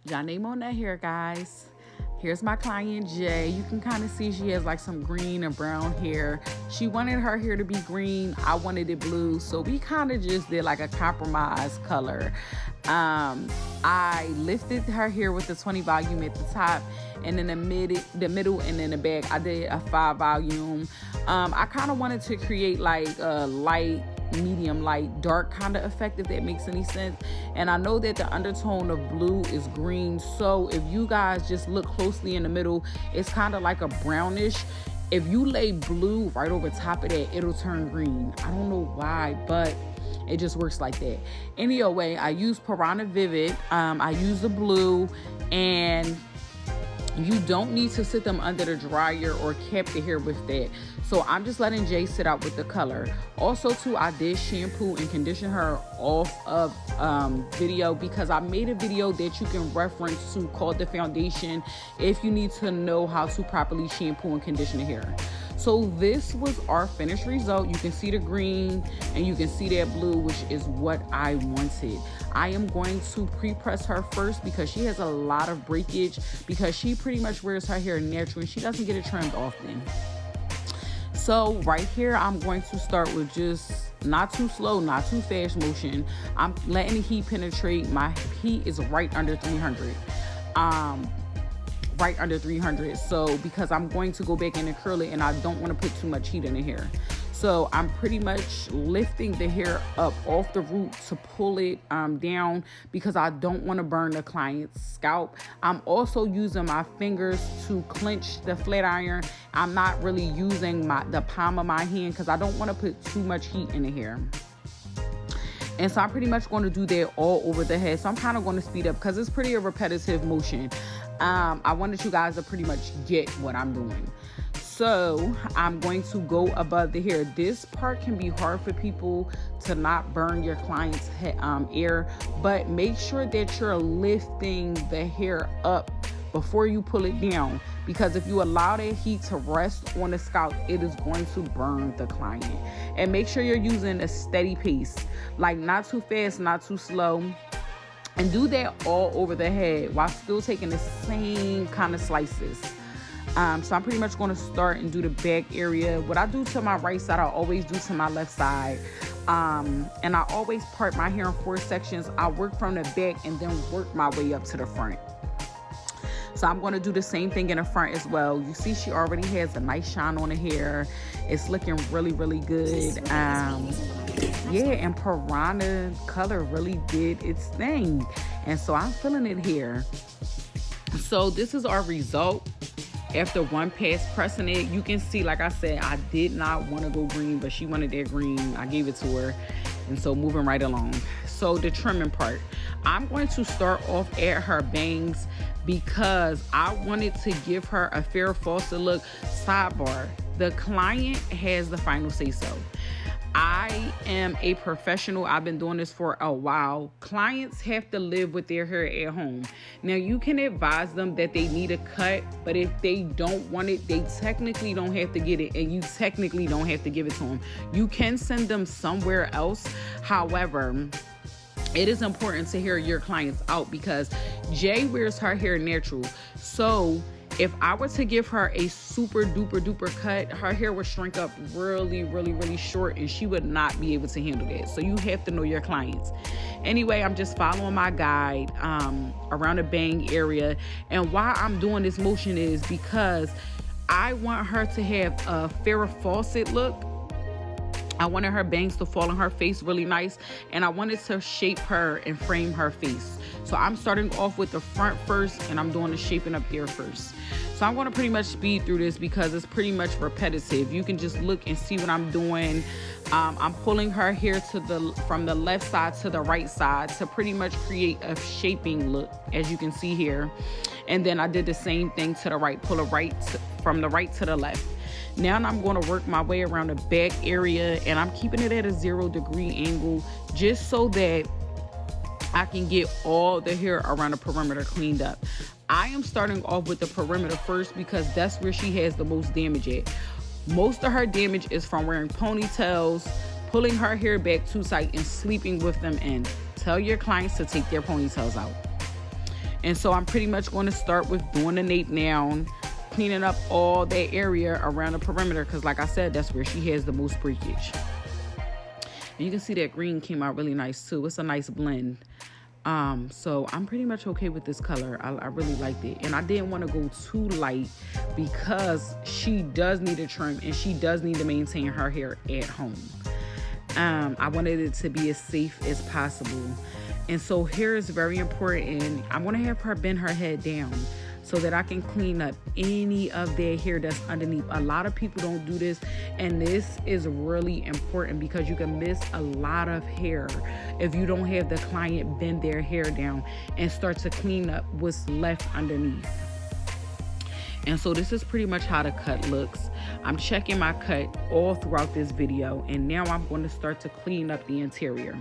Y'all name on that hair, guys. Here's my client Jay. You can kind of see she has like some green and brown hair. She wanted her hair to be green. I wanted it blue. So we kind of just did like a compromise color. I lifted her hair with the 20 volume at the top, and in the middle, and in the back, I did a 5 volume. I kind of wanted to create like a light, medium light, dark kind of effect, if that makes any sense. And I know that the undertone of blue is green, so if you guys just look closely in the middle, it's kind of like a brownish. If you lay blue right over top of that, it'll turn green. I don't know why, but it just works like that. Anyway, I use Piranha Vivid. I use the blue, and you don't need to sit them under the dryer or cap the hair with that. So I'm just letting Jay sit out with the color. Also too, I did shampoo and condition her off of video, because I made a video that you can reference to called The Foundation if you need to know how to properly shampoo and condition the hair. So this was our finished result. You can see the green and you can see that blue, which is what I wanted. I am going to pre-press her first because she has a lot of breakage, because she pretty much wears her hair natural and she doesn't get it trimmed often. So right here, I'm going to start with just not too slow, not too fast motion. I'm letting the heat penetrate. My heat is right under 300. Right under 300. So because I'm going to go back in and curl it, and I don't want to put too much heat in the hair. So I'm pretty much lifting the hair up off the root to pull it down, because I don't want to burn the client's scalp. I'm also using my fingers to clench the flat iron. I'm not really using the palm of my hand because I don't want to put too much heat in the hair. And so I'm pretty much going to do that all over the head. So I'm kind of going to speed up because it's pretty a repetitive motion. I wanted you guys to pretty much get what I'm doing. So I'm going to go above the hair. This part can be hard for people to not burn your client's ear, but make sure that you're lifting the hair up before you pull it down, because if you allow that heat to rest on the scalp, it is going to burn the client. And make sure you're using a steady pace, like not too fast, not too slow. And do that all over the head while still taking the same kind of slices. So I'm pretty much going to start and do the back area. What I do to my right side, I always do to my left side. And I always part my hair in 4 sections. I work from the back and then work my way up to the front. So I'm going to do the same thing in the front as well. You see she already has a nice shine on the hair. It's looking really, really good. Yeah, and Piranha color really did its thing. And so I'm feeling it here. So this is our result. After one pass pressing it, you can see, like I said, I did not want to go green, but she wanted that green. I gave it to her. And so moving right along. So the trimming part, I'm going to start off at her bangs because I wanted to give her a fair falset look. Sidebar, the client has the final say so. I am a professional. I've been doing this for a while. Clients have to live with their hair at home. Now, you can advise them that they need a cut, but if they don't want it, they technically don't have to get it, and you technically don't have to give it to them. You can send them somewhere else. However, it is important to hear your clients out because Jay wears her hair natural. So if I were to give her a super duper duper cut, her hair would shrink up really, really, really short, and she would not be able to handle that. So you have to know your clients. Anyway, I'm just following my guide around the bang area. And why I'm doing this motion is because I want her to have a Farrah Fawcett look. I wanted her bangs to fall on her face really nice, and I wanted to shape her and frame her face. So I'm starting off with the front first, and I'm doing the shaping up there first. So I'm going to pretty much speed through this because it's pretty much repetitive. You can just look and see what I'm doing. I'm pulling her hair from the left side to the right side to pretty much create a shaping look, as you can see here. And then I did the same thing to the right, pull it from the right to the left. Now I'm going to work my way around the back area, and I'm keeping it at a 0 degree angle just so that I can get all the hair around the perimeter cleaned up. I am starting off with the perimeter first because that's where she has the most damage at. Most of her damage is from wearing ponytails, pulling her hair back too tight, and sleeping with them in. Tell your clients to take their ponytails out. And so I'm pretty much going to start with doing the nape down, cleaning up all that area around the perimeter, because like I said, that's where she has the most breakage. And you can see that green came out really nice too. It's a nice blend. So I'm pretty much okay with this color. I really liked it. And I didn't want to go too light because she does need a trim and she does need to maintain her hair at home. I wanted it to be as safe as possible. And so hair is very important. And I want to have her bend her head down so that I can clean up any of their hair that's underneath. A lot of people don't do this, and this is really important because you can miss a lot of hair if you don't have the client bend their hair down and start to clean up what's left underneath. And so this is pretty much how the cut looks. I'm checking my cut all throughout this video, and now I'm going to start to clean up the interior.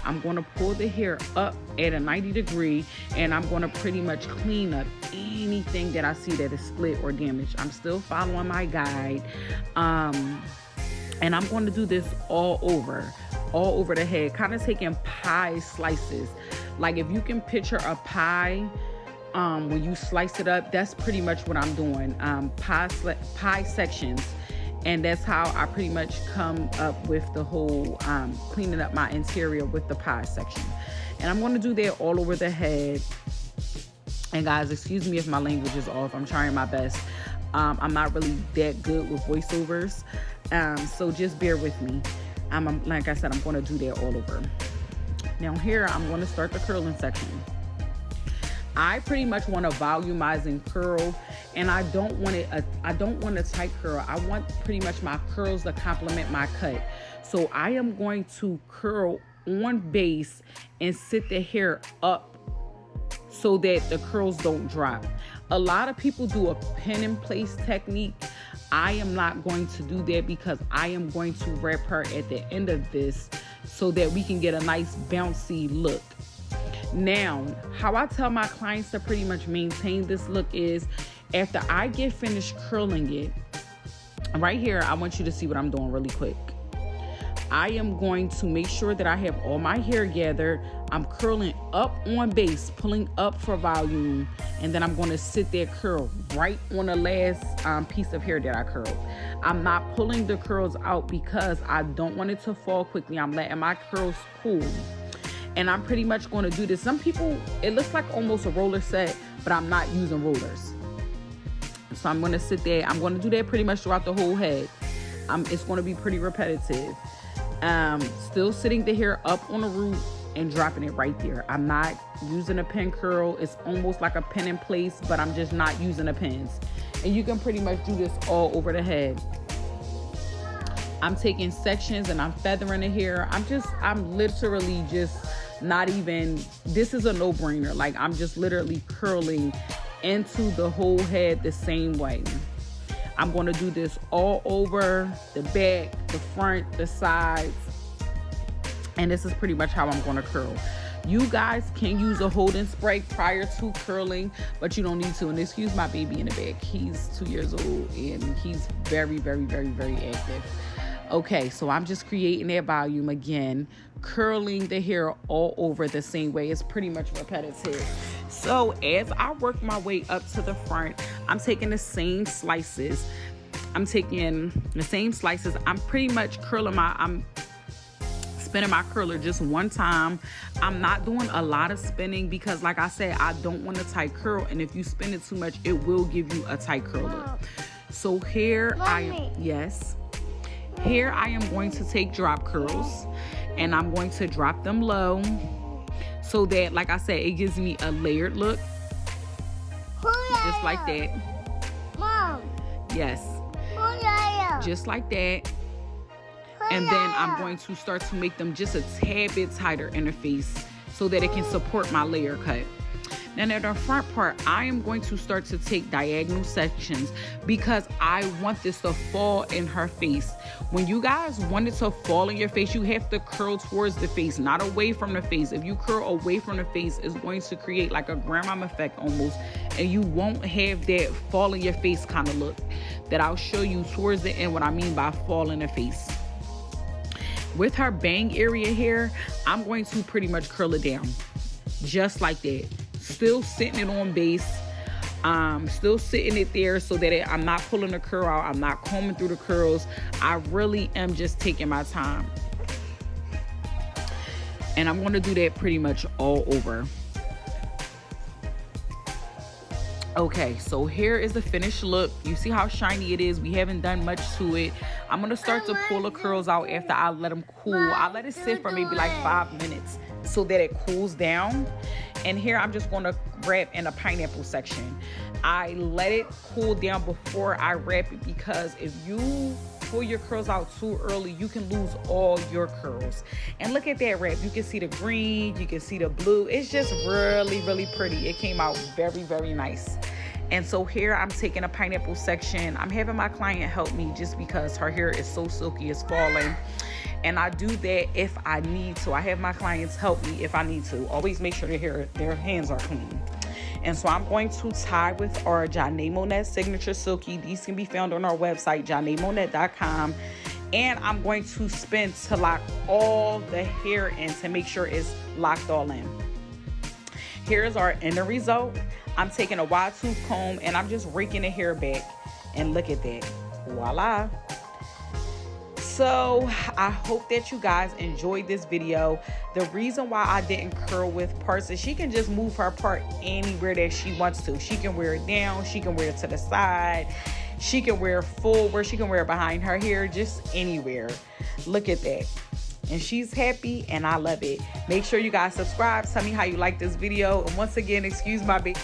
I'm going to pull the hair up at a 90 degree, and I'm going to pretty much clean up anything that I see that is split or damaged. I'm still following my guide, and I'm going to do this all over the head, kind of taking pie slices. Like if you can picture a pie, when you slice it up, that's pretty much what I'm doing. Pie sections. And that's how I pretty much come up with the whole cleaning up my interior with the pie section. And I'm going to do that all over the head. And guys, excuse me if my language is off. I'm trying my best. I'm not really that good with voiceovers. So just bear with me. Like I said, I'm going to do that all over. Now here, I'm going to start the curling section. I pretty much want to volumize and curl, and I don't want a tight curl. I want pretty much my curls to complement my cut. So I am going to curl on base and sit the hair up so that the curls don't drop. A lot of people do a pin in place technique. I am not going to do that because I am going to wrap her at the end of this so that we can get a nice bouncy look. Now, how I tell my clients to pretty much maintain this look is after I get finished curling it, right here, I want you to see what I'm doing really quick. I am going to make sure that I have all my hair gathered. I'm curling up on base, pulling up for volume, and then I'm going to sit there curl right on the last piece of hair that I curled. I'm not pulling the curls out because I don't want it to fall quickly. I'm letting my curls cool. And I'm pretty much going to do this. Some people, it looks like almost a roller set, but I'm not using rollers. So I'm going to sit there. I'm going to do that pretty much throughout the whole head. It's going to be pretty repetitive. Still sitting the hair up on the root and dropping it right there. I'm not using a pin curl. It's almost like a pin in place, but I'm just not using the pins. And you can pretty much do this all over the head. I'm taking sections and I'm feathering the hair. I'm literally just not even, this is a no-brainer. Like I'm just literally curling into the whole head the same way. I'm going to do this all over the back, the front, the sides. And this is pretty much how I'm going to curl. You guys can use a holding spray prior to curling, but you don't need to. And excuse my baby in the back. He's 2 years old and he's very, very, very, very active. Okay, so I'm just creating that volume again, curling the hair all over the same way. It's pretty much repetitive. So as I work my way up to the front, I'm taking the same slices. I'm pretty much I'm spinning my curler just one time. I'm not doing a lot of spinning because like I said, I don't want a tight curl. And if you spin it too much, it will give you a tight curl look. So here Here I am going to take drop curls and I'm going to drop them low so that, like I said, it gives me a layered look. Just like that. Mom. Yes. Just like that. And then I'm going to start to make them just a tad bit tighter in the face so that it can support my layer cut. Now, in the front part, I am going to start to take diagonal sections because I want this to fall in her face. When you guys want it to fall in your face, you have to curl towards the face, not away from the face. If you curl away from the face, it's going to create like a grandmama effect almost, and you won't have that fall in your face kind of look that I'll show you towards the end what I mean by fall in the face. With her bang area here, I'm going to pretty much curl it down just like that. still sitting it on base. Still sitting it there so that I'm not pulling the curl out. I'm not combing through the curls. I really am just taking my time. And I'm going to do that pretty much all over. Okay, so here is the finished look. You see how shiny it is. We haven't done much to it. I'm going to start to pull the curls out after I let them cool. I let it sit for maybe like 5 minutes so that it cools down. And here I'm just going to wrap in a pineapple section. I let it cool down before I wrap it, because if you pull your curls out too early, you can lose all your curls. And look at that wrap. You can see the green, you can see the blue. It's just really, really pretty. It came out very, very nice. And so here I'm taking a pineapple section. I'm having my client help me just because her hair is so silky, it's falling. And I do that if I need to. I have my clients help me if I need to. Always make sure their hands are clean. And so I'm going to tie with our Janae Monette Signature Silky. These can be found on our website, janaemonette.com. And I'm going to spin to lock all the hair in to make sure it's locked all in. Here's our inner result. I'm taking a wide tooth comb and I'm just raking the hair back. And look at that. Voila. So I hope that you guys enjoyed this video. The reason why I didn't curl with parts is she can just move her part anywhere that she wants to. She can wear it down, she can wear it to the side, she can wear it forward, she can wear it behind her hair, just anywhere. Look at that. And she's happy and I love it. Make sure you guys subscribe. Tell me how you like this video. And once again, excuse my baby.